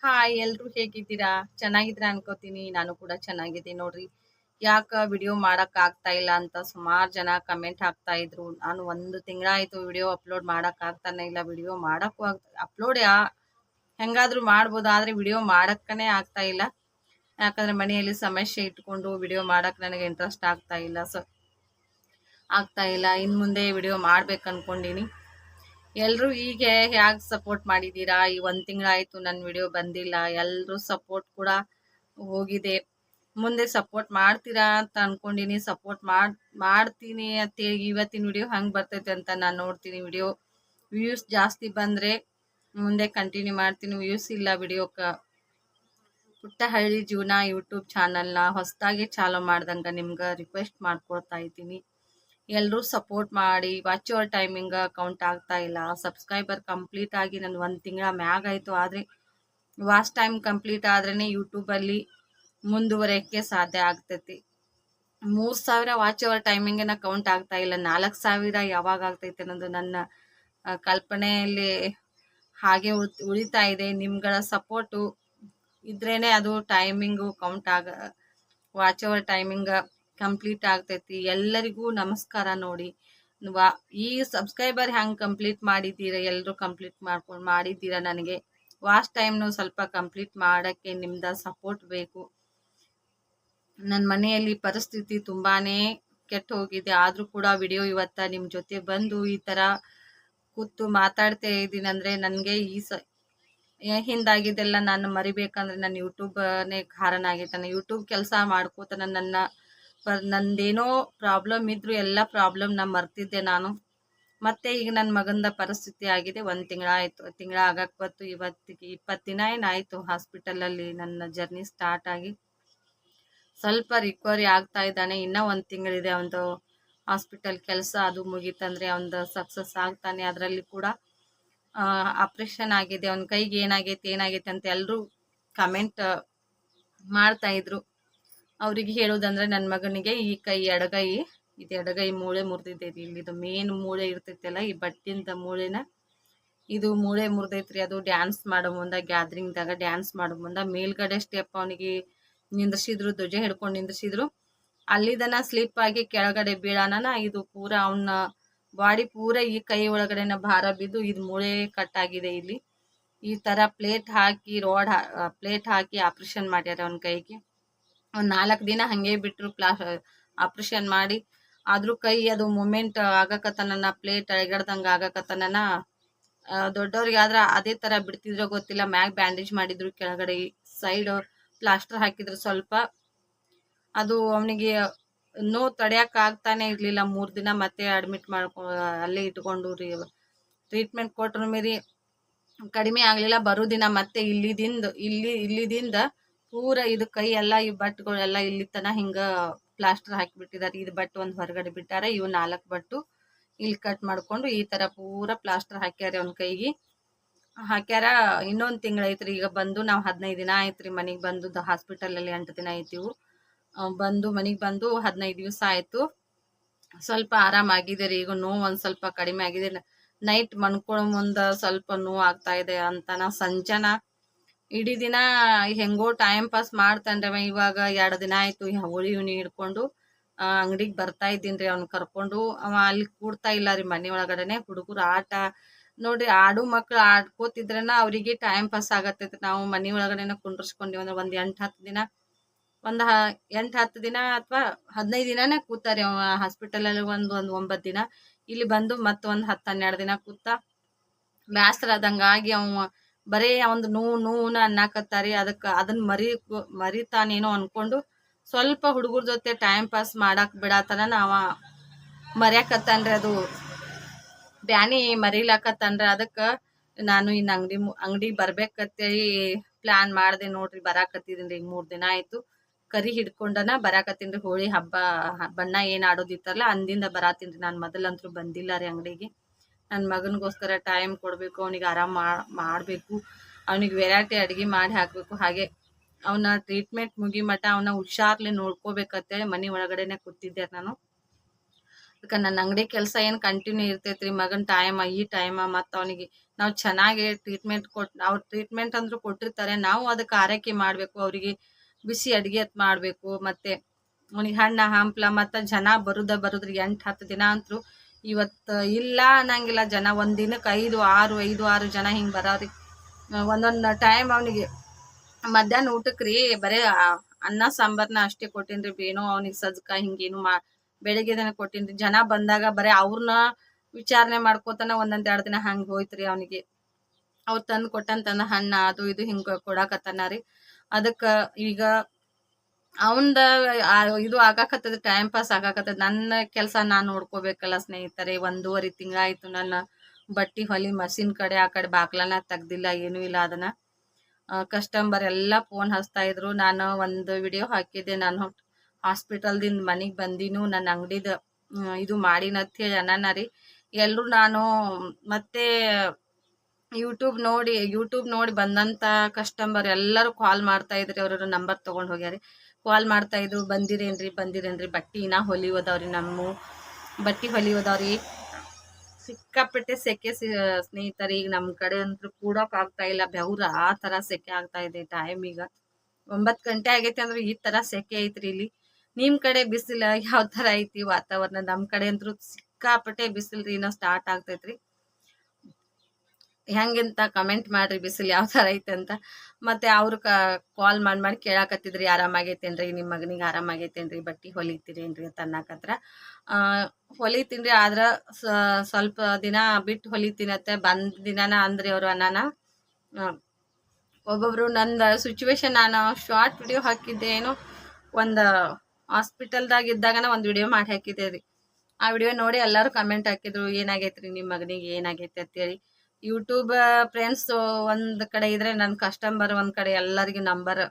Hi ಎಲ್ರು ಹೇಗಿದ್ದೀರಾ? ಚೆನ್ನಾಗಿದ್ದೀರಾ ಅನ್ಕೋತೀನಿ. ನಾನು ಕೂಡ ಚೆನ್ನಾಗಿದ್ದೀನಿ ನೋಡ್ರಿ. ಯಾಕ ವಿಡಿಯೋ ಮಾಡಕ್ ಆಗ್ತಾ ಇಲ್ಲ ಅಂತ ಸುಮಾರು ಜನ ಕಮೆಂಟ್ ಹಾಕ್ತಾ ಇದ್ರು. ನಾನು 1 ತಿಂಗಳಾಯ್ತು ವಿಡಿಯೋ ಅಪ್ಲೋಡ್ ಮಾಡಕ್ ಆಗ್ತಾನೆ ಇಲ್ಲ. ವಿಡಿಯೋ ಮಾಡಕ್ಕೂ ಅಪ್ಲೋಡ್ ಹೆಂಗಾದ್ರೂ ಮಾಡ್ಬೋದು, ಆದ್ರೆ ವಿಡಿಯೋ ಮಾಡಕ್ಕನೇ ಆಗ್ತಾ ಇಲ್ಲ. ಯಾಕಂದ್ರೆ ಮನೆಯಲ್ಲಿ ಸಮಸ್ಯೆ ಇಟ್ಕೊಂಡು ವಿಡಿಯೋ ಮಾಡಕ್ ನನಗೆ ಇಂಟ್ರೆಸ್ಟ್ ಆಗ್ತಾ ಇಲ್ಲ. ಇನ್ ಮುಂದೆ ವಿಡಿಯೋ ಮಾಡ್ಬೇಕು ಅನ್ಕೊಂಡಿನಿ. ಎಲ್ರು ಹೀಗೆ ಹ್ಯಾಗ್ ಸಪೋರ್ಟ್ ಮಾಡಿದೀರಾ? ಈ 1 ತಿಂಗಳಾಯ್ತು ನನ್ನ ವಿಡಿಯೋ ಬಂದಿಲ್ಲ. ಎಲ್ರು ಸಪೋರ್ಟ್ ಕೂಡ ಹೋಗಿದೆ. ಮುಂದೆ ಸಪೋರ್ಟ್ ಮಾಡ್ತೀರಾ ಅಂತ ಅನ್ಕೊಂಡಿನಿ. ಸಪೋರ್ಟ್ ಮಾಡ್ತೀನಿ ಅಂತೇಳಿ ಇವತ್ತಿನ ವಿಡಿಯೋ ಹಂಗ್ ಬರ್ತೈತೆ ಅಂತ ನಾನು ನೋಡ್ತೀನಿ. ವಿಡಿಯೋ ವ್ಯೂಸ್ ಜಾಸ್ತಿ ಬಂದ್ರೆ ಮುಂದೆ ಕಂಟಿನ್ಯೂ ಮಾಡ್ತೀನಿ. ವ್ಯೂಸ್ ಇಲ್ಲ ವಿಡಿಯೋಕ್ಕ. ಪುಟ್ಟ ಹಳ್ಳಿ ಜೀವನ ಯೂಟ್ಯೂಬ್ ಚಾನಲ್ನ ಹೊಸದಾಗಿ ಚಾಲೂ ಮಾಡ್ದಂಗ ನಿಮ್ಗೆ ರಿಕ್ವೆಸ್ಟ್ ಮಾಡ್ಕೊಳ್ತಾ ಇದ್ದೀನಿ. ಎಲ್ಲರೂ ಸಪೋರ್ಟ್ ಮಾಡಿ. ವಾಚ್ ಅವರ್ ಟೈಮಿಂಗ್ ಕೌಂಟ್ ಆಗ್ತಾ ಇಲ್ಲ. ಸಬ್ಸ್ಕ್ರೈಬರ್ ಕಂಪ್ಲೀಟ್ ಆಗಿ ನಾನು 1 ತಿಂಗಳ ಮ್ಯಾಗ ಆಯಿತು. ಆದರೆ ವಾಚ್ ಟೈಮ್ ಕಂಪ್ಲೀಟ್ ಆದ್ರೇ ಯೂಟ್ಯೂಬಲ್ಲಿ ಮುಂದುವರೆಯೋಕ್ಕೆ ಸಾಧ್ಯ ಆಗ್ತೈತಿ. 3000 ವಾಚ್ ಅವರ್ ಟೈಮಿಂಗನ್ನ ಕೌಂಟ್ ಆಗ್ತಾ ಇಲ್ಲ. 4000 ಯಾವಾಗ ಆಗ್ತೈತೆ ಅನ್ನೋದು ನನ್ನ ಕಲ್ಪನೆಯಲ್ಲಿ ಹಾಗೆ ಉಳಿತಾ ಇದೆ. ನಿಮ್ಗಳ ಸಪೋರ್ಟು ಇದ್ರೇನೆ ಅದು timing watch hour timing complete ಆಗ್ತೈತಿ. ಎಲ್ಲರಿಗೂ ನಮಸ್ಕಾರ. ನೋಡಿ, ಈ ಸಬ್ಸ್ಕ್ರೈಬರ್ ಹ್ಯಾಂಗ್ ಕಂಪ್ಲೀಟ್ ಮಾಡಿದ್ದೀರಾ? ಎಲ್ಲರೂ ಕಂಪ್ಲೀಟ್ ಮಾಡಿದ್ದೀರಾ. ನನಗೆ ವಾಚ್ ಟೈಮ್ನು ಸ್ವಲ್ಪ ಕಂಪ್ಲೀಟ್ ಮಾಡೋಕ್ಕೆ ನಿಮ್ದ ಸಪೋರ್ಟ್ ಬೇಕು. ನನ್ನ ಮನೆಯಲ್ಲಿ ಪರಿಸ್ಥಿತಿ ತುಂಬಾನೇ ಕೆಟ್ಟು ಹೋಗಿದೆ. ಆದರೂ ಕೂಡ ವಿಡಿಯೋ ಇವತ್ತ ನಿಮ್ಮ ಜೊತೆ ಬಂದು ಈ ಥರ ಕೂತು ಮಾತಾಡ್ತಾ ಇದ್ದೀನಿ ಅಂದರೆ ನನಗೆ ಹಿಂದಾಗಿದ್ದೆಲ್ಲ ನಾನು ಮರಿಬೇಕಂದ್ರೆ ನನ್ನ ಯೂಟ್ಯೂಬ್ನೇ ಕಾರಣ ಆಗೈತೆ. ನಾನು ಯೂಟ್ಯೂಬ್ ಕೆಲಸ ಮಾಡ್ಕೋತ ನಂದೇನೋ ಪ್ರಾಬ್ಲಮ್ ಇದ್ರು ಎಲ್ಲ ಪ್ರಾಬ್ಲಮ್ನ ಮರ್ತಿದ್ದೆ ನಾನು. ಮತ್ತೆ ಈಗ ನನ್ನ ಮಗಂದ ಪರಿಸ್ಥಿತಿ ಆಗಿದೆ. 1 ತಿಂಗಳ ಆಗಕ್ಕೆ ಬಂತು. ಇವತ್ತಿಗೆ 20 ದಿನ ಏನಾಯಿತು ಹಾಸ್ಪಿಟಲಲ್ಲಿ ನನ್ನ ಜರ್ನಿ ಸ್ಟಾರ್ಟ್ ಆಗಿ. ಸ್ವಲ್ಪ ರಿಕವರಿ ಆಗ್ತಾ ಇದ್ದಾನೆ. ಇನ್ನೂ 1 ತಿಂಗಳಿದೆ ಅವನದು ಹಾಸ್ಪಿಟಲ್ ಕೆಲಸ. ಅದು ಮುಗೀತಂದ್ರೆ ಅವನದು ಸಕ್ಸಸ್ ಆಗ್ತಾನೆ. ಅದರಲ್ಲಿ ಕೂಡ ಆಪ್ರೇಷನ್ ಆಗಿದೆ. ಅವನ ಕೈಗೆ ಏನಾಗೈತೆ ಅಂತ ಎಲ್ಲರೂ ಕಮೆಂಟ್ ಮಾಡ್ತಾ ಇದ್ರು. ಅವ್ರಿಗೆ ಹೇಳೋದಂದ್ರೆ ನನ್ನ ಮಗನಿಗೆ ಈ ಕೈ ಎಡಗೈ ಮೂಳೆ ಮುರಿದಿದ್ದೈತಿ. ಇಲ್ಲಿದು ಮೇನ್ ಮೂಳೆ ಇರ್ತೈತಲ್ಲ, ಈ ಬಟ್ಟಿಂದ ಮೂಳೆನ ಇದು ಮೂಳೆ ಮುರಿದೈತ್ರಿ. ಅದು ಡ್ಯಾನ್ಸ್ ಮಾಡೋ ಮುಂದೆ, ಗ್ಯಾದ್ರಿಂಗ್ದಾಗ ಡ್ಯಾನ್ಸ್ ಮಾಡೋ ಮುಂದೆ ಮೇಲ್ಗಡೆ ಸ್ಟೆಪ್ ಅವನಿಗೆ ನಿಂದ್ರಿಸಿದ್ರು, ಧ್ವಜ ಹಿಡ್ಕೊಂಡು ನಿಂದ್ರಿಸಿದ್ರು. ಅಲ್ಲಿದನ ಸ್ಲಿಪ್ ಆಗಿ ಕೆಳಗಡೆ ಬೀಳಾನ. ಇದು ಪೂರ ಅವನ ಬಾಡಿ ಪೂರ ಈ ಕೈ ಒಳಗಡೆನ ಭಾರ ಬಿದ್ದು ಇದು ಮೂಳೆ ಕಟ್ ಆಗಿದೆ. ಇಲ್ಲಿ ಈ ತರ ಪ್ಲೇಟ್ ಹಾಕಿ ಆಪರೇಷನ್ ಮಾಡ್ಯಾರ ಅವನ ಕೈಗೆ. ಒಂದು 4 ದಿನ ಹಂಗೆ ಬಿಟ್ರು ಆಪರೇಷನ್ ಮಾಡಿ. ಆದ್ರೂ ಕೈ ಅದು ಮೂಮೆಂಟ್ ಆಗಕತ್ತನ, ಪ್ಲೇಟ್ ಅಳಗಡ್ದಂಗ ಆಗಕತ್ತನ. ದೊಡ್ಡವ್ರಿಗೆ ಆದ್ರ ಅದೇ ತರ ಬಿಡ್ತಿದ್ರೋ ಗೊತ್ತಿಲ್ಲ. ಮ್ಯಾಗ್ ಬ್ಯಾಂಡೇಜ್ ಮಾಡಿದ್ರು, ಕೆಳಗಡೆ ಸೈಡ್ ಪ್ಲಾಸ್ಟರ್ ಹಾಕಿದ್ರು. ಸ್ವಲ್ಪ ಅದು ಅವನಿಗೆ ನೋವು ತಡೆಯಕ್ ಆಗ್ತಾನೆ ಇರ್ಲಿಲ್ಲ. 3 ದಿನ ಮತ್ತೆ ಅಡ್ಮಿಟ್ ಅಲ್ಲೇ ಇಟ್ಕೊಂಡು ಟ್ರೀಟ್ಮೆಂಟ್ ಕೊಟ್ರು ಮೀರಿ ಕಡಿಮೆ ಆಗ್ಲಿಲ್ಲ. ಬರೋ ದಿನ ಮತ್ತೆ ಇಲ್ಲಿದಿಂದ ಪೂರ ಇದು ಕೈ ಎಲ್ಲ ಈ ಬಟ್ಗಳೆಲ್ಲ ಇಲ್ಲಿ ತನ ಹಿಂಗ ಪ್ಲಾಸ್ಟರ್ ಹಾಕಿಬಿಟ್ಟಿದ್ದಾರೆ. ಇದು ಬಟ್ ಒಂದು ಹೊರಗಡೆ ಬಿಟ್ಟಾರ. ಇವು 4 ಬಟ್ಟು ಇಲ್ಲಿ ಕಟ್ ಮಾಡ್ಕೊಂಡು ಈ ತರ ಪೂರ ಪ್ಲಾಸ್ಟರ್ ಹಾಕ್ಯಾರ ಅವನ ಕೈಗೆ. ಇನ್ನೊಂದು ತಿಂಗಳೈತ್ರಿ ಈಗ ಬಂದು. ನಾವು 15 ದಿನ ಆಯ್ತ್ರಿ ಮನೆಗೆ ಬಂದು. ಹಾಸ್ಪಿಟಲಲ್ಲಿ 8 ದಿನ ಆಯ್ತಿವು. ಮನೆಗೆ ಬಂದು 15 ದಿವಸ ಆಯ್ತು. ಸ್ವಲ್ಪ ಆರಾಮಾಗಿದೆ ರೀ. ಈಗ ನೋವು ಒಂದು ಸ್ವಲ್ಪ ಕಡಿಮೆ ಆಗಿದೆ. ನೈಟ್ ಮನ್ಕೊಳ್ಳೋ ಮುಂದೆ ಸ್ವಲ್ಪ ನೋವು ಆಗ್ತಾ ಇದೆ ಅಂತಾನ. ಸಂಜನ ಇಡೀ ದಿನ ಹೆಂಗೋ ಟೈಮ್ ಪಾಸ್ ಮಾಡ್ತಾನ್ರಿ. ಇವಾಗ 2 ದಿನ ಆಯ್ತು ಹೋಳಿ ಹುಣ್ಣಿ ಹಿಡ್ಕೊಂಡು ಅಂಗಡಿಗೆ ಬರ್ತಾ ಇದ್ದೀನ್ರಿ. ಅವ್ನ ಕರ್ಕೊಂಡು. ಅವ ಅಲ್ಲಿ ಕೂಡ್ತಾ ಇಲ್ಲ ರೀ ಮನೆ ಒಳಗಡೆನೆ. ಹುಡುಗರು ಆಟ ನೋಡ್ರಿ, ಆಡು ಮಕ್ಳು ಆಡ್ಕೋತಿದ್ರನ ಅವ್ರಿಗೆ ಟೈಮ್ ಪಾಸ್ ಆಗತ್ತೈತಿ. ನಾವು ಮನೆ ಒಳಗಡೆನ ಕುಂಡ್ರಸ್ಕೊಂಡಿವಿ ಅಂದ್ರೆ ಒಂದು 8-10 ದಿನ ಅಥವಾ 15 ದಿನಾನೇ ಕೂತಾರೆ. ಅವ ಹಾಸ್ಪಿಟಲಲ್ಲಿ ಒಂದು 9 ದಿನ, ಇಲ್ಲಿ ಬಂದು ಮತ್ತೊಂದು 10-12 ದಿನ ಕೂತ ಬ್ಯಾಸರಾದಂಗಾಗಿ ಅವ ಬರೇ ಒಂದು ನೋವುನ ಅನ್ನಕತ್ತಾರಿ. ಅದನ್ನ ಮರಿತಾನೇನೋ ಅನ್ಕೊಂಡು ಸ್ವಲ್ಪ ಹುಡುಗರ ಜೊತೆ ಟೈಮ್ ಪಾಸ್ ಮಾಡಕ್ ಬಿಡಾತನ. ಅವ ಮರ್ಯಾಕತ್ತಾನ್ರಿ. ಅದು ಬ್ಯಾನಿ ಮರಿಲಾಕತ್ತಾನ್ರಿ. ಅದಕ್ಕೆ ನಾನು ಇನ್ನು ಅಂಗಡಿ ಬರ್ಬೇಕಂತೇಳಿ ಪ್ಲಾನ್ ಮಾಡಿದೆ ನೋಡ್ರಿ. ಬರಾಕತ್ತಿದ್ದೀನಿ. ಈಗ 3 ದಿನ ಆಯ್ತು. ಕರಿ ಹಿಡ್ಕೊಂಡನ ಬರಾಕತ್ತೀನಿ. ಹೋಳಿ ಹಬ್ಬ ಬಣ್ಣ ಏನು ಆಡೋದಿತ್ತಲ್ಲ ಅಂದಿಂದ ಬರಾತೀನಿ. ನಾನು ಮೊದಲಂತರೂ ಬಂದಿಲ್ಲ ರೀ ಅಂಗಡಿಗೆ. ನನ್ನ ಮಗನಿಗೋಸ್ಕರ ಟೈಮ್ ಕೊಡಬೇಕು. ಅವನಿಗೆ ಆರಾಮ ಮಾಡಬೇಕು. ಅವನಿಗೆ ವೆರೈಟಿ ಅಡುಗೆ ಮಾಡಿ ಹಾಕಬೇಕು. ಹಾಗೆ ಅವನ ಟ್ರೀಟ್ಮೆಂಟ್ ಮುಗಿ ಮಟ್ಟ ಅವನ ಹುಷಾರ್ಲೆ ನೋಡ್ಕೋಬೇಕಂತೇಳಿ ಮನೆ ಒಳಗಡೆನೆ ಕೂತಿದ್ದೆ ನಾನು. ಅದಕ್ಕೆ ನನ್ನ ಅಂಗಡಿ ಕೆಲಸ ಏನು ಕಂಟಿನ್ಯೂ ಇರ್ತೈತ್ರಿ ಮಗನ ಈ ಟೈಮ ಮತ್ತು ಅವನಿಗೆ ನಾವು ಚೆನ್ನಾಗಿ ಟ್ರೀಟ್ಮೆಂಟ್ ಅವ್ರು ಟ್ರೀಟ್ಮೆಂಟ್ ಅಂದ್ರೂ ಕೊಟ್ಟಿರ್ತಾರೆ, ನಾವು ಅದಕ್ಕೆ ಆರೈಕೆ ಮಾಡಬೇಕು, ಅವರಿಗೆ ಬಿಸಿ ಅಡುಗೆ ಮಾಡಬೇಕು. ಮತ್ತು ಅವನಿಗೆ ಹಣ್ಣು ಹಂಪ್ಲ ಮತ್ತು ಜನ ಬರುದ್ರಿ 8-10 ದಿನ ಅಂತೂ ಇವತ್ತು ಇಲ್ಲ ಅನ್ನಂಗಿಲ್ಲ. ಜನ ಒಂದು ದಿನಕ್ಕೆ 5-6 ಜನ ಹಿಂಗೆ ಬರೋರಿ. ಒಂದೊಂದು ಟೈಮ್ ಅವನಿಗೆ ಮಧ್ಯಾಹ್ನ ಊಟಕ್ಕೆ ರೀ ಬರೀ ಅನ್ನ ಸಾಂಬಾರನ್ನ ಅಷ್ಟೇ ಕೊಟ್ಟೇನ್ರಿ, ಏನೋ ಅವನಿಗೆ ಸಜ್ಕ ಹಿಂಗೇನು ಬೆಳಗ್ಗೆದನ ಕೊಟ್ಟೇನ್ರಿ. ಜನ ಬಂದಾಗ ಬರೀ ಅವ್ರನ್ನ ವಿಚಾರಣೆ ಮಾಡ್ಕೋತಾನ 1-2 ದಿನ ಹಂಗೆ ಹೋಯ್ತ್ರಿ. ಅವನಿಗೆ ಅವ್ರು ತಂದು ಕೊಟ್ಟಂತಂದ ಹಣ್ಣು ಅದು ಇದು ಹಿಂಗೆ ಕೊಡಾಕತ್ತಾನ ರೀ. ಅದಕ್ಕೆ ಈಗ ಅವಂದ ಇದು ಆಗಾಕತ್ತದ, ಟೈಮ್ ಪಾಸ್ ಆಗಾಕತ್ತದ. ನನ್ನ ಕೆಲಸ ನಾನು ನೋಡ್ಕೋಬೇಕಲ್ಲ ಸ್ನೇಹಿತರೆ. 1.5 ತಿಂಗಳಾಯ್ತು ನನ್ನ ಬಟ್ಟೆ ಹೊಲಿ ಮಷಿನ್ ಕಡೆ ಆ ಕಡೆ ಬಾಗ್ಲನ ತೆಗ್ದಿಲ್ಲ, ಏನೂ ಇಲ್ಲ. ಅದನ್ನ ಕಸ್ಟಮರ್ ಎಲ್ಲ ಫೋನ್ ಹಚ್ತಾ ಇದ್ರು. ನಾನು ಒಂದು ವಿಡಿಯೋ ಹಾಕಿದ್ದೆ, ನಾನು ಹಾಸ್ಪಿಟಲ್ದಿಂದ ಮನೆಗೆ ಬಂದಿನು, ನನ್ನ ಅಂಗಡಿದ ಇದು ಮಾಡಿನಂತ ಹೇಳಿ ಅನಾನ ರೀ. ಎಲ್ಲರೂ ನಾನು ಮತ್ತೆ ಯೂಟ್ಯೂಬ್ ನೋಡಿ ಬಂದಂಥ ಕಸ್ಟಮರ್ ಎಲ್ಲರೂ ಕಾಲ್ ಮಾಡ್ತಾ ಇದ್ರಿ. ಅವ್ರವ್ರ ನಂಬರ್ ತೊಗೊಂಡು ಹೋಗ್ಯಾರಿ, ಕಾಲ್ ಮಾಡ್ತಾ ಇದ್ರು, ಬಂದಿರೇನ್ರಿ ಬಟ್ಟೆ ಇನ್ನ ಹೊಲಿಯೋದವ್ರಿ, ನಮ್ಮ ಬಟ್ಟೆ ಹೊಲಿಯೋದವ್ರಿ. ಸಿಕ್ಕಾಪಟ್ಟೆ ಸೆಕೆ ಸ್ನೇಹಿತರೆ. ಈಗ ನಮ್ಮ ಕಡೆ ಅಂತೂ ಕೂಡಕ್ ಆಗ್ತಾ ಇಲ್ಲ, ಬೆವ್ರ ಆ ಥರ ಸೆಕೆ ಆಗ್ತಾ ಇದೆ. ಟೈಮ್ ಈಗ 9 ಗಂಟೆ ಆಗೈತಿ ಅಂದ್ರೆ ಈ ಥರ ಸೆಕೆ ಐತ್ರಿ ಇಲ್ಲಿ. ನಿಮ್ಮ ಕಡೆ ಬಿಸಿಲು ಯಾವ ಥರ ಐತಿ ವಾತಾವರಣ? ನಮ್ಮ ಕಡೆ ಅಂತೂ ಸಿಕ್ಕಾಪಟ್ಟೆ ಬಿಸಿಲ್ರಿ, ಇನ್ನೂ ಸ್ಟಾರ್ಟ್ ಆಗ್ತೈತ್ರಿ. ಹೆಂಗಿಂತ ಕಮೆಂಟ್ ಮಾಡ್ರಿ, ಬಿಸಿಲು ಯಾವ ಥರ ಐತೆ ಅಂತ. ಮತ್ತು ಅವ್ರು ಕಾಲ್ ಮಾಡಿ ಕೇಳಾಕತ್ತಿದ್ರಿ, ಆರಾಮಾಗೈತೇನ್ರಿ ನಿಮ್ಮ ಮಗನಿಗೆ, ಆರಾಮಾಗೈತೇನ್ರಿ, ಬಟ್ಟೆ ಹೊಲಿತೀರೇನ್ರಿ ಅಂತ ಅನ್ನಕತ್ರ. ಹೊಲಿತೀನಿ ರೀ, ಆದ್ರೆ ಸ್ವಲ್ಪ ದಿನ ಬಿಟ್ಟು ಹೊಲಿತೀನತ್ತೆ. ಬಂದ ದಿನಾನ ಅಂದ್ರಿ ಅವರು ಅನ್ನಾನ. ಒಬ್ಬೊಬ್ರು ನಂದು ಸಿಚುವೇಶನ್ ನಾನು ಶಾರ್ಟ್ ವಿಡಿಯೋ ಹಾಕಿದ್ದೆ, ಏನೋ ಒಂದು ಹಾಸ್ಪಿಟಲ್ದಾಗ ಇದ್ದಾಗನ ಒಂದು ವಿಡಿಯೋ ಮಾಡಿ ಹಾಕಿದ್ದೆ ರೀ. ಆ ವಿಡಿಯೋ ನೋಡಿ ಎಲ್ಲರೂ ಕಮೆಂಟ್ ಹಾಕಿದ್ರು, ಏನಾಗೈತ್ರಿ ನಿಮ್ಮ ಮಗನಿಗೆ, ಏನಾಗೈತೆ ಅಂತೇಳಿ. ಯೂಟ್ಯೂಬ್ ಫ್ರೆಂಡ್ಸ್ ಒಂದು ಕಡೆ ಇದ್ರೆ, ನನ್ನ ಕಸ್ಟಮರ್ ಒಂದು ಕಡೆ, ಎಲ್ಲರಿಗೂ ನಂಬರ್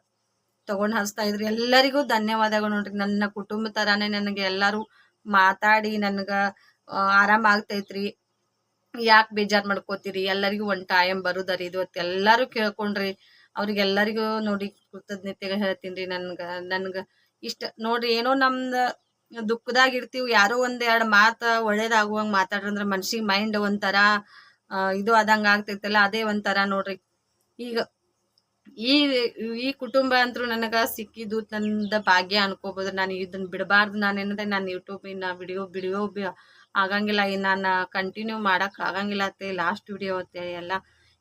ತೊಗೊಂಡು ಹಚ್ತಾ ಇದ್ರಿ. ಎಲ್ಲರಿಗೂ ಧನ್ಯವಾದಗಳು ನೋಡ್ರಿ. ನನ್ನ ಕುಟುಂಬ ಥರಾನೇ ನನಗೆ ಎಲ್ಲರೂ ಮಾತಾಡಿ ನನಗೆ ಆರಾಮಾಗ್ತೈತ್ರಿ, ಯಾಕೆ ಬೇಜಾರು ಮಾಡ್ಕೋತೀರಿ, ಎಲ್ಲರಿಗೂ ಒಂದು ಟೈಮ್ ಬರುದರಿ ಇದು ಅಂತ ಎಲ್ಲರೂ ಕೇಳ್ಕೊಂಡ್ರಿ. ಅವ್ರಿಗೆಲ್ಲರಿಗೂ ನೋಡಿ ಕೃತಜ್ಞತೆಗೆ ಹೇಳ್ತೀನಿ ರೀ. ನನ್ಗೆ ಇಷ್ಟ ನೋಡ್ರಿ, ಏನೋ ನಮ್ದು ದುಃಖದಾಗ ಇರ್ತೀವಿ, ಯಾರೋ 1-2 ಮಾತು ಒಳ್ಳೇದಾಗುವಂಗೆ ಮಾತಾಡ್ರಂದ್ರೆ ಮನ್ಸಿಗೆ ಮೈಂಡ್ ಒಂಥರ ಇದು ಆದಂಗೆ ಆಗ್ತೈತಲ್ಲ, ಅದೇ ಒಂಥರ ನೋಡ್ರಿ. ಈಗ ಈ ಕುಟುಂಬ ಅಂತೂ ನನಗೆ ಸಿಕ್ಕಿದ್ದು ನಂದು ಭಾಗ್ಯ ಅನ್ಕೋಬೋದು. ನಾನು ಇದನ್ನು ಬಿಡಬಾರ್ದು. ನಾನೇನಂದ್ರೆ ನಾನು ಯೂಟ್ಯೂಬಿನ ವಿಡಿಯೋ ಆಗಂಗಿಲ್ಲ, ನಾನು ಕಂಟಿನ್ಯೂ ಮಾಡೋಕೆ ಆಗಂಗಿಲ್ಲ ಅತ್ತೆ, ಲಾಸ್ಟ್ ವಿಡಿಯೋ ಅತ್ತೆ ಎಲ್ಲ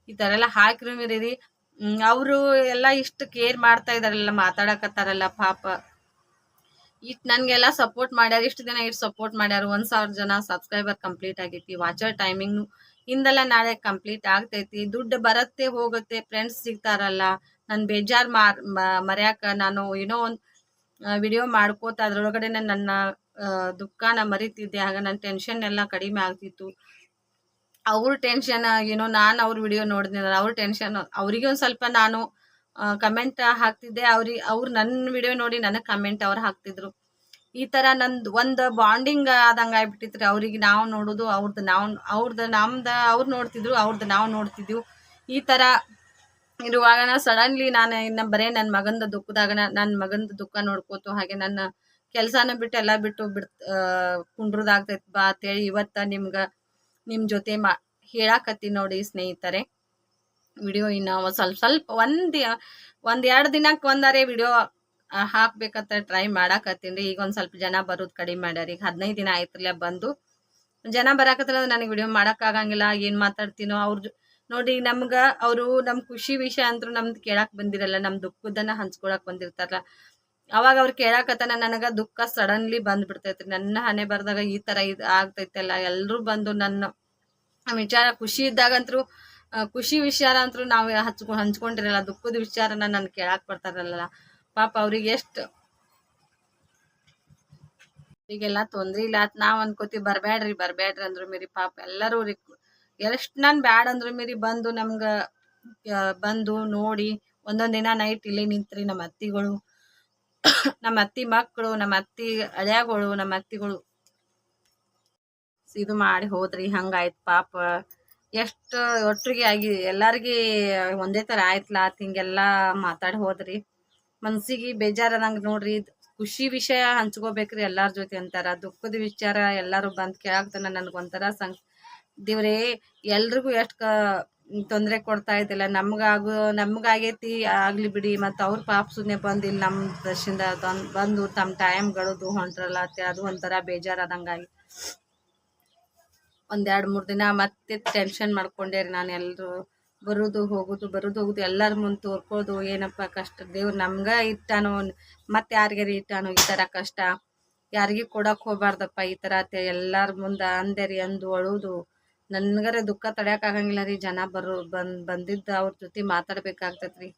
ಈ ಥರ ಎಲ್ಲ ಹಾಕಿರೋ ರೀ. ಅವರು ಎಲ್ಲ ಇಷ್ಟು ಕೇರ್ ಮಾಡ್ತಾ ಇದಾರಲ್ಲ, ಮಾತಾಡಕತ್ತಾರಲ್ಲ ಪಾಪ. ಇಷ್ಟು ನನಗೆಲ್ಲ ಸಪೋರ್ಟ್ ಮಾಡ್ಯಾರ, ಇಷ್ಟು ದಿನ ಇಷ್ಟು ಸಪೋರ್ಟ್ ಮಾಡ್ಯಾರ. 1,000 ಜನ ಸಬ್ಸ್ಕ್ರೈಬರ್ ಕಂಪ್ಲೀಟ್ ಆಗೈತಿ. ವಾಚರ್ ಟೈಮಿಂಗ್ ಇಂದೆಲ್ಲ ನಾಳೆ ಕಂಪ್ಲೀಟ್ ಆಗ್ತೈತಿ. ದುಡ್ಡು ಬರುತ್ತೆ ಹೋಗುತ್ತೆ, ಫ್ರೆಂಡ್ಸ್ ಸಿಗ್ತಾರಲ್ಲ, ನಾನು ಬೇಜಾರು ಮರ್ಯಾಕ ನಾನು ಏನೋ ಒಂದು ವಿಡಿಯೋ ಮಾಡ್ಕೋತ ಅದ್ರೊಳಗಡೆ ನನ್ನ ದುಃಖನ ಮರಿತಿದ್ದೆ. ಆಗ ನನ್ನ ಟೆನ್ಷನ್ ಎಲ್ಲ ಕಡಿಮೆ ಆಗ್ತಿತ್ತು. ಅವ್ರ ಟೆನ್ಷನ್ ಏನೋ ನಾನು ಅವ್ರ ವಿಡಿಯೋ ನೋಡಿದ್ನಲ್ಲ, ಅವ್ರ ಟೆನ್ಷನ್ ಅವ್ರಿಗೆ ಒಂದು ಸ್ವಲ್ಪ ನಾನು ಕಮೆಂಟ್ ಹಾಕ್ತಿದ್ದೆ. ಅವ್ರು ನನ್ನ ವಿಡಿಯೋ ನೋಡಿ ನನಗೆ ಕಮೆಂಟ್ ಅವ್ರು ಹಾಕ್ತಿದ್ರು. ಈ ಥರ ನಂದು ಒಂದು ಬಾಂಡಿಂಗ್ ಆದಂಗೆ ಆಗ್ಬಿಟ್ಟಿತ್ರಿ. ಅವ್ರಿಗೆ ನಾವು ನೋಡೋದು, ನಮ್ದು ಅವ್ರು ನೋಡ್ತಿದ್ರು, ಅವ್ರದ್ದು ನಾವು ನೋಡ್ತಿದ್ವು. ಈ ಥರ ಇರುವಾಗ ಸಡನ್ಲಿ ನಾನು ಇನ್ನು ಬರೇ ನನ್ನ ಮಗಂದು ದುಃಖ ನೋಡ್ಕೋತು, ಹಾಗೆ ನನ್ನ ಕೆಲಸನ ಬಿಟ್ಟು ಎಲ್ಲ ಬಿಟ್ಟು ಕುಂಡ್ರದಾಗ್ತೈತಿ ಬಾ ಅಂತೇಳಿ ಇವತ್ತು ನಿಮ್ಮ ಜೊತೆ ಹೇಳಾಕತ್ತೀನಿ ನೋಡಿ ಸ್ನೇಹಿತರೆ. ವಿಡಿಯೋ ಇನ್ನು ಸ್ವಲ್ಪ ಒಂದೆರಡು ದಿನಕ್ಕೆ ಒಂದಾರೆ ವಿಡಿಯೋ ಹಾಕ್ಬೇಕಂತ ಟ್ರೈ ಮಾಡಾಕತ್ತೀನಿ ರೀ. ಈಗ ಒಂದು ಸ್ವಲ್ಪ ಜನ ಬರೋದು ಕಡಿಮೆ ಮಾಡ್ಯಾರ. ಈಗ 15 ದಿನ ಆಯ್ತಲ್ಲ ಬಂದು, ಜನ ಬರಾಕತ್ತಿಲ್ಲ, ನನಗೆ ವಿಡಿಯೋ ಮಾಡೋಕ್ಕಾಗಂಗಿಲ್ಲ. ಏನು ಮಾತಾಡ್ತೀನೋ ನೋಡಿ. ಅವರು ನಮ್ಮ ಖುಷಿ ವಿಷಯ ಅಂತೂ ನಮ್ದು ಕೇಳಕ್ಕೆ ಬಂದಿರಲ್ಲ, ನಮ್ಮ ದುಃಖದನ್ನ ಹಂಚ್ಕೊಳಕ್ಕೆ ಬಂದಿರ್ತಾರಲ್ಲ, ಅವಾಗ ಅವ್ರು ಕೇಳಾಕತ್ತಾನ ನನಗೆ ದುಃಖ ಸಡನ್ಲಿ ಬಂದ್ಬಿಡ್ತೈತ್ರಿ. ನನ್ನ ಹಣೆ ಬರ್ದಾಗ ಈ ಥರ ಇದು ಆಗ್ತೈತಲ್ಲ, ಎಲ್ಲರೂ ಬಂದು ನನ್ನ ವಿಚಾರ ಖುಷಿ ಇದ್ದಾಗಂತೂ ಖುಷಿ ವಿಚಾರ ಅಂತೂ ನಾವು ಹಂಚ್ಕೊಂಡಿರಲ್ಲ, ದುಃಖದ ವಿಚಾರನ ನನ್ನ ಕೇಳಕ್ಕೆ ಬರ್ತಾರಲ್ಲ ಪಾಪ. ಅವ್ರಿಗೆ ಎಷ್ಟು ಈಗೆಲ್ಲ ತೊಂದ್ರೆ ಇಲ್ಲ ಅಂತ ನಾವು ಅನ್ಕೋತೀವಿ. ಬರಬೇಡ್ರಿ ಅಂದ್ರು ಮೀರಿ ಪಾಪ ಎಲ್ಲರೂ ಎಷ್ಟು ನಾನು ಬ್ಯಾಡ್ ಅಂದ್ರು ಮೀರಿ ಬಂದು ನಮ್ಗೆ ಬಂದು ನೋಡಿ ಒಂದೊಂದು ದಿನ ನೈಟ್ ಇಲ್ಲೇ ನಿಂತ್ರಿ. ನಮ್ಮ ಅತ್ತಿಗಳು, ನಮ್ಮ ಅತ್ತಿ ಮಕ್ಕಳು, ನಮ್ಮ ಅತ್ತಿ ಅಳಿಯಾಗಳು, ನಮ್ಮ ಅತ್ತಿಗಳು ಇದು ಮಾಡಿ ಹೋದ್ರಿ. ಹಂಗಾಯ್ತು ಪಾಪ. ಎಷ್ಟು ಒಟ್ಟಿಗೆ ಆಗಿ ಎಲ್ಲರಿಗೆ ಒಂದೇ ಥರ ಆಯ್ತಲ್ಲ ಹಿಂಗೆಲ್ಲ ಮಾತಾಡಿ ಹೋದ್ರಿ. ಮನ್ಸಿಗೆ ಬೇಜಾರದಂಗೆ ನೋಡ್ರಿ. ಖುಷಿ ವಿಷಯ ಹಂಚ್ಕೋಬೇಕ್ರಿ ಎಲ್ಲಾರ ಜೊತೆ ಅಂತಾರ. ದುಃಖದ ವಿಚಾರ ಎಲ್ಲರೂ ಬಂದು ಕೇಳಾಕ್ತಾನ ನನಗೊಂಥರ ದೇವ್ರೇ ಎಲ್ರಿಗೂ ಎಷ್ಟು ತೊಂದರೆ ಕೊಡ್ತಾ ಇದ್ದಿಲ್ಲ, ನಮ್ಗಾಗೈತಿ ಆಗ್ಲಿ ಬಿಡಿ, ಮತ್ತು ಅವ್ರ ಪಾಪ ಸುಮ್ಮನೆ ಬಂದು ಇಲ್ಲಿ ನಮ್ಮ ದರ್ಶನದ ಬಂದು ತಮ್ಮ ಟೈಮ್ ಗಳದು ಹೊಂಟ್ರಲ್ಲ ಅಂತ ಅದು ಒಂಥರ ಬೇಜಾರಾದಂಗಾಗಿ ಒಂದು 2-3 ದಿನ ಮತ್ತೆ ಟೆನ್ಷನ್ ಮಾಡ್ಕೊಂಡೆ ರೀ ನಾನು. ಎಲ್ಲರೂ ಬರೋದು ಹೋಗೋದು ಎಲ್ಲರ ಮುಂದೆ ತೋರ್ಕೋದು, ಏನಪ್ಪ ಕಷ್ಟ ದೇವ್ರು ನಮ್ಗೆ ಇಟ್ಟಾನೋ, ಮತ್ತೆ ಯಾರಿಗಾರಿ ಇಟ್ಟಾನೋ ಈ ಥರ ಕಷ್ಟ, ಯಾರಿಗೆ ಕೊಡಕ್ಕೆ ಹೋಗ್ಬಾರ್ದಪ್ಪ ಈ ಥರ ಎಲ್ಲರ ಮುಂದೆ ಅಂದೆ ರೀ. ಅಂದು ಅಳುವುದು ನನ್ಗರೆ ದುಃಖ ತಡೆಯೋಕ್ಕಾಗಂಗಿಲ್ಲ ರೀ. ಜನ ಬಂದಿದ್ದು ಅವ್ರ ಜೊತೆ ಮಾತಾಡ್ಬೇಕಾಗ್ತೈತೆ ರೀ,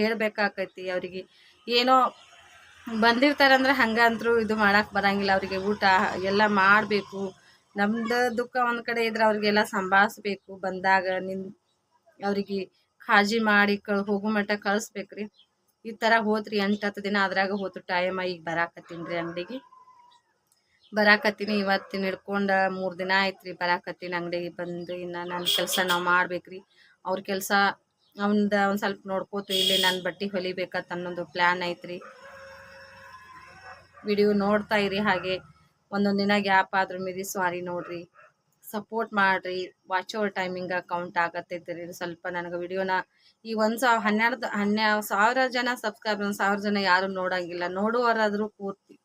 ಹೇಳ್ಬೇಕಾಕೈತಿ ಅವ್ರಿಗೆ. ಏನೋ ಬಂದಿರ್ತಾರಂದ್ರೆ ಹಂಗಂತರೂ ಇದು ಮಾಡಕ್ಕೆ ಬರಂಗಿಲ್ಲ. ಅವರಿಗೆ ಊಟ ಎಲ್ಲ ಮಾಡಬೇಕು. ನಮ್ದು ದುಃಖ ಒಂದು ಕಡೆ ಇದ್ರೆ ಅವ್ರಿಗೆಲ್ಲ ಸಂಭಾಳಿಸ್ಬೇಕು. ಬಂದಾಗ ಅವ್ರಿಗೆ ಕಾಳಜಿ ಮಾಡಿ ಹೋಗೋ ಮಟ್ಟ ಕಳಿಸ್ಬೇಕ್ರಿ. ಈ ಥರ ಹೋತ್ರಿ 8-10 ದಿನ ಅದ್ರಾಗ ಹೋತು ಟೈಮ್. ಈಗ ಬರಾಕತ್ತೀನಿ ರೀ ಅಂಗಡಿಗೆ, ಬರಾಕತ್ತೀನಿ. ಇವತ್ತಿನ ಹಿಡ್ಕೊಂಡು 3 ದಿನ ಆಯ್ತು ರೀ ಬರಾಕತ್ತೀನಿ ಅಂಗಡಿಗೆ ಬಂದು. ಇನ್ನು ನನ್ನ ಕೆಲಸ ನಾವು ಮಾಡ್ಬೇಕ್ರಿ. ಅವ್ರ ಕೆಲಸ ಒಂದು ಸ್ವಲ್ಪ ನೋಡ್ಕೋತು, ಇಲ್ಲಿ ನನ್ನ ಬಟ್ಟೆ ಹೊಲಿಬೇಕಂತ ಅನ್ನೋದು ಪ್ಲ್ಯಾನ್ ಐತ್ರಿ. ವಿಡಿಯೋ ನೋಡ್ತಾ ಇರಿ. ಹಾಗೆ ಒಂದೊಂದು ದಿನ ಗ್ಯಾಪ್ ಆದ್ರೂ ಮೀರಿ ಸಾರಿ ನೋಡ್ರಿ, ಸಪೋರ್ಟ್ ಮಾಡಿರಿ. ವಾಚ್ ಓವರ್ ಟೈಮಿಂಗ್ ಕೌಂಟ್ ಆಗತ್ತೈತೆ ರೀ ಸ್ವಲ್ಪ ನನಗೆ ವಿಡಿಯೋನ. ಈ 12,000 ಜನ ಸಬ್ಸ್ಕ್ರೈಬ್, 1,000 ಜನ ಯಾರು ನೋಡಂಗಿಲ್ಲ. ನೋಡುವರಾದರೂ ಪೂರ್ತಿ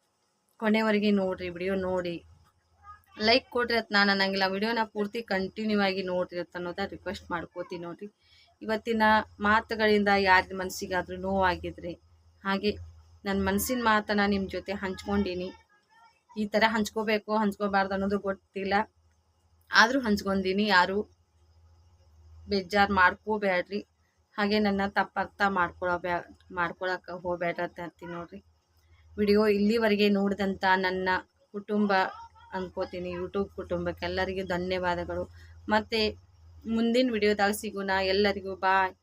ಕೊನೆವರೆಗೆ ನೋಡ್ರಿ, ವಿಡಿಯೋ ನೋಡಿ ಲೈಕ್ ಕೊಡ್ರಿ ಅಂತ ನಾನು ಅನ್ನಂಗಿಲ್ಲ. ವಿಡಿಯೋನ ಪೂರ್ತಿ ಕಂಟಿನ್ಯೂ ಆಗಿ ನೋಡ್ರಿ ಅಂತ ಅನ್ನೋದ ರಿಕ್ವೆಸ್ಟ್ ಮಾಡ್ಕೋತೀನಿ ನೋಡ್ರಿ. ಇವತ್ತಿನ ಮಾತುಗಳಿಂದ ಯಾರ ಮನಸ್ಸಿಗಾದ್ರೂ ನೋವಾಗಿದ್ರಿ, ಹಾಗೆ ನನ್ನ ಮನಸ್ಸಿನ ಮಾತನ್ನ ನಿಮ್ಮ ಜೊತೆ ಹಂಚ್ಕೊಂಡೀನಿ. ಈ ಥರ ಹಂಚ್ಕೋಬಾರ್ದು ಅನ್ನೋದು ಗೊತ್ತಿಲ್ಲ, ಆದರೂ ಹಂಚ್ಕೊಂಡೀನಿ. ಯಾರು ಬೇಜಾರು ಮಾಡ್ಕೋಬೇಡ್ರಿ. ಹಾಗೆ ನನ್ನ ತಪ್ಪರ್ಥ ಮಾಡ್ಕೊಳಕ್ಕೆ ಹೋಗ್ಬೇಡ್ರಿ ಅಂತ ಹೇಳ್ತೀನಿ ನೋಡ್ರಿ. ವಿಡಿಯೋ ಇಲ್ಲಿವರೆಗೆ ನೋಡಿದಂಥ ನನ್ನ ಕುಟುಂಬ ಅನ್ಕೋತೀನಿ, ಯೂಟ್ಯೂಬ್ ಕುಟುಂಬಕ್ಕೆಲ್ಲರಿಗೂ ಧನ್ಯವಾದಗಳು. ಮತ್ತು ಮುಂದಿನ ವಿಡಿಯೋದಾಗ ಸಿಗೋಣ. ಎಲ್ಲರಿಗೂ ಬಾಯ್.